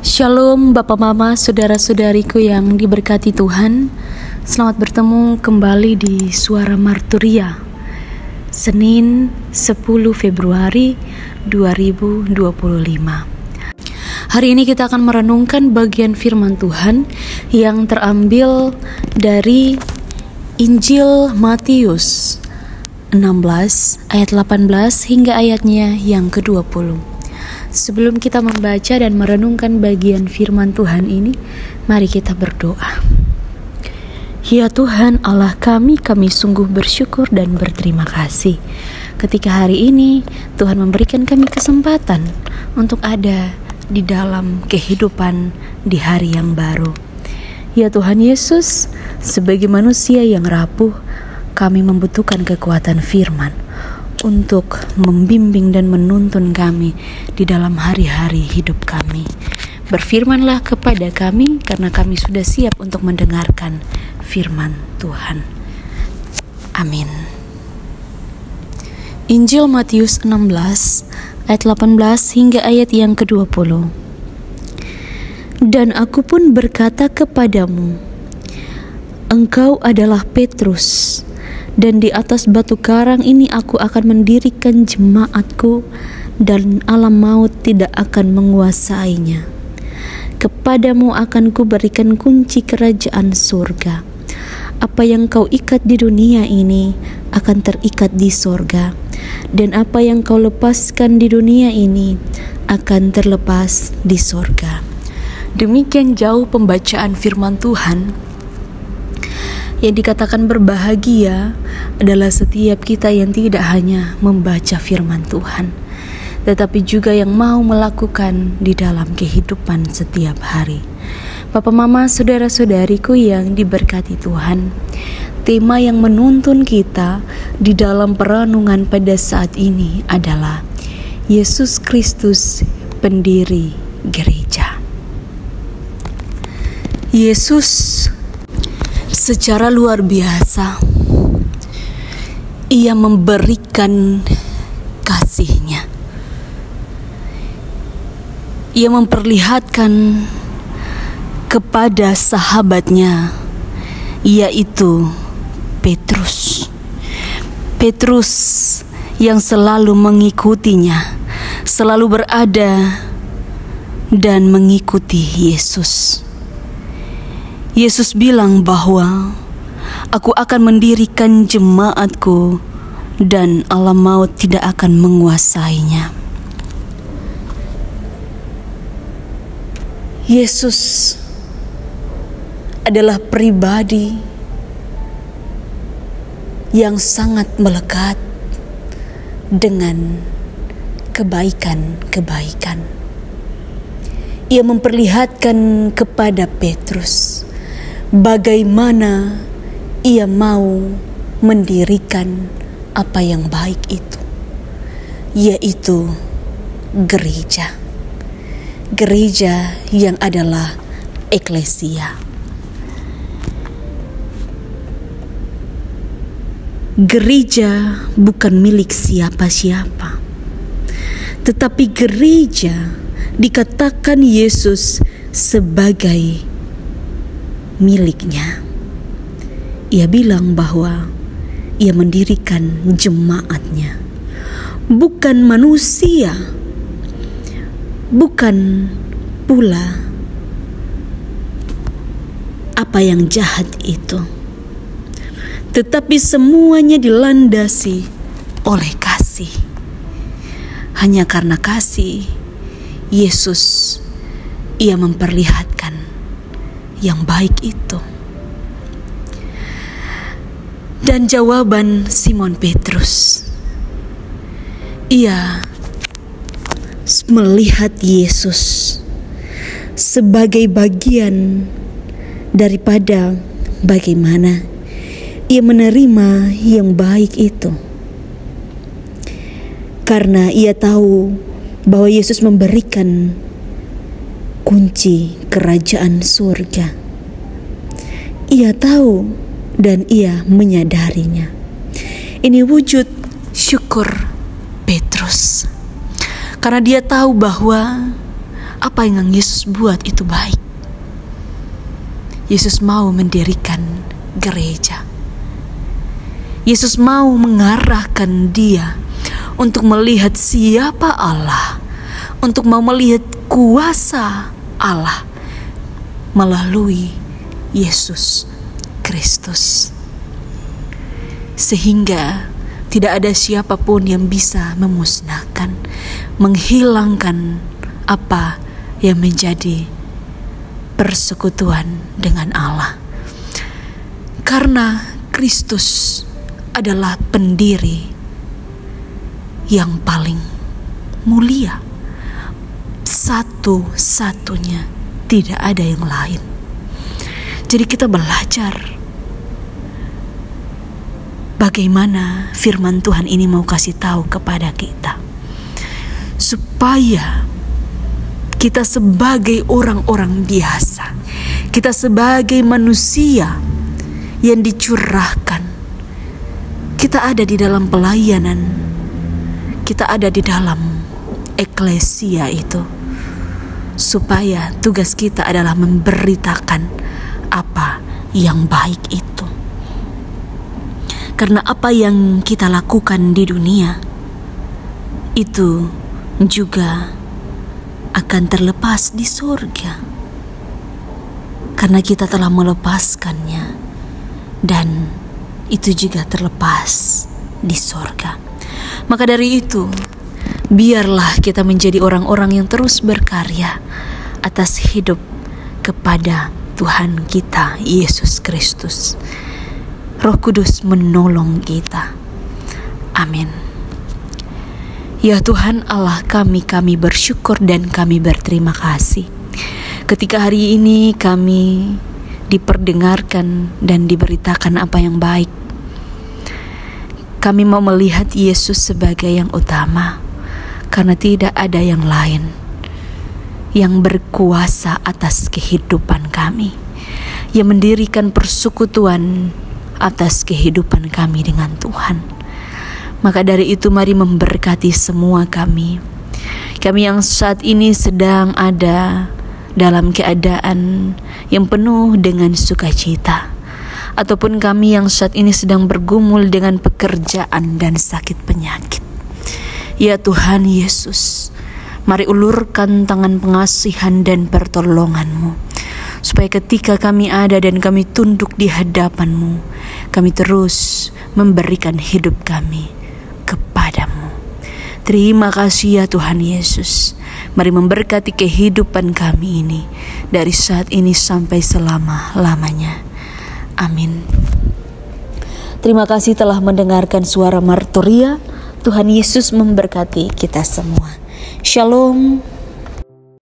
Shalom Bapak Mama, saudara-saudariku yang diberkati Tuhan. Selamat bertemu kembali di Suara Marturia, Senin 10 Februari 2025. Hari ini kita akan merenungkan bagian firman Tuhan yang terambil dari Injil Matius 16 ayat 18 hingga ayatnya yang ke-20. Sebelum kita membaca dan merenungkan bagian firman Tuhan ini, mari kita berdoa. Ya Tuhan Allah kami sungguh bersyukur dan berterima kasih ketika hari ini Tuhan memberikan kami kesempatan untuk ada di dalam kehidupan di hari yang baru. Ya Tuhan Yesus, sebagai manusia yang rapuh, kami membutuhkan kekuatan firman untuk membimbing dan menuntun kami di dalam hari-hari hidup kami. Berfirmanlah kepada kami, karena kami sudah siap untuk mendengarkan firman Tuhan. Amin. Injil Matius 16 ayat 18 hingga ayat yang ke-20. Dan aku pun berkata kepadamu, engkau adalah Petrus, dan di atas batu karang ini aku akan mendirikan jemaatku, dan alam maut tidak akan menguasainya. Kepadamu akan kuberikan kunci kerajaan surga. Apa yang kau ikat di dunia ini akan terikat di surga, dan apa yang kau lepaskan di dunia ini akan terlepas di surga. Demikian jauh pembacaan firman Tuhan. Yang dikatakan berbahagia adalah setiap kita yang tidak hanya membaca firman Tuhan, tetapi juga yang mau melakukan di dalam kehidupan setiap hari. Bapak Mama, saudara-saudariku yang diberkati Tuhan, tema yang menuntun kita di dalam perenungan pada saat ini adalah Yesus Kristus, pendiri gereja. Yesus secara luar biasa, Ia memberikan kasih-Nya. Ia memperlihatkan kepada sahabatnya, yaitu Petrus. Petrus yang selalu mengikutinya, selalu berada dan mengikuti Yesus. Yesus bilang bahwa aku akan mendirikan jemaatku dan alam maut tidak akan menguasainya. Yesus adalah pribadi yang sangat melekat dengan kebaikan-kebaikan. Ia memperlihatkan kepada Petrus bagaimana ia mau mendirikan apa yang baik itu, yaitu gereja. Gereja yang adalah eklesia. Gereja bukan milik siapa-siapa, tetapi gereja dikatakan Yesus sebagai miliknya. Ia bilang bahwa ia mendirikan jemaatnya, bukan manusia, bukan pula apa yang jahat itu, tetapi semuanya dilandasi oleh kasih. Hanya karena kasih, Yesus ia memperlihatkan yang baik itu. Dan jawaban Simon Petrus, ia melihat Yesus sebagai bagian daripada bagaimana ia menerima yang baik itu. Karena ia tahu bahwa Yesus memberikan kunci kerajaan surga. Ia tahu dan ia menyadarinya. Ini wujud syukur Petrus, karena dia tahu bahwa apa yang Yesus buat itu baik. Yesus mau mendirikan gereja. Yesus mau mengarahkan dia untuk melihat siapa Allah, untuk mau melihat kuasa Allah melalui Yesus Kristus. Sehingga tidak ada siapapun yang bisa memusnahkan, menghilangkan apa yang menjadi persekutuan dengan Allah. Karena Kristus adalah pendiri yang paling mulia, satu-satunya, tidak ada yang lain. Jadi kita belajar bagaimana firman Tuhan ini mau kasih tahu kepada kita, supaya kita sebagai orang-orang biasa, kita sebagai manusia yang dicurahkan, kita ada di dalam pelayanan, kita ada di dalam eklesia itu, supaya tugas kita adalah memberitakan apa yang baik itu. Karena apa yang kita lakukan di dunia itu juga akan terlepas di surga, karena kita telah melepaskannya, dan itu juga terlepas di surga. Maka dari itu, biarlah kita menjadi orang-orang yang terus berkarya atas hidup kepada Tuhan kita Yesus Kristus. Roh Kudus menolong kita. Amin. Ya Tuhan Allah kami bersyukur dan kami berterima kasih ketika hari ini kami diperdengarkan dan diberitakan apa yang baik. Kami mau melihat Yesus sebagai yang utama, karena tidak ada yang lain yang berkuasa atas kehidupan kami, yang mendirikan persekutuan atas kehidupan kami dengan Tuhan. Maka dari itu mari memberkati semua kami yang saat ini sedang ada dalam keadaan yang penuh dengan sukacita, ataupun kami yang saat ini sedang bergumul dengan pekerjaan dan sakit penyakit. Ya Tuhan Yesus, mari ulurkan tangan pengasihan dan pertolongan-Mu, supaya ketika kami ada dan kami tunduk di hadapan-Mu, kami terus memberikan hidup kami kepadamu. Terima kasih ya Tuhan Yesus. Mari memberkati kehidupan kami ini dari saat ini sampai selama-lamanya. Amin. Terima kasih telah mendengarkan suara Martoria. Tuhan Yesus memberkati kita semua. Shalom.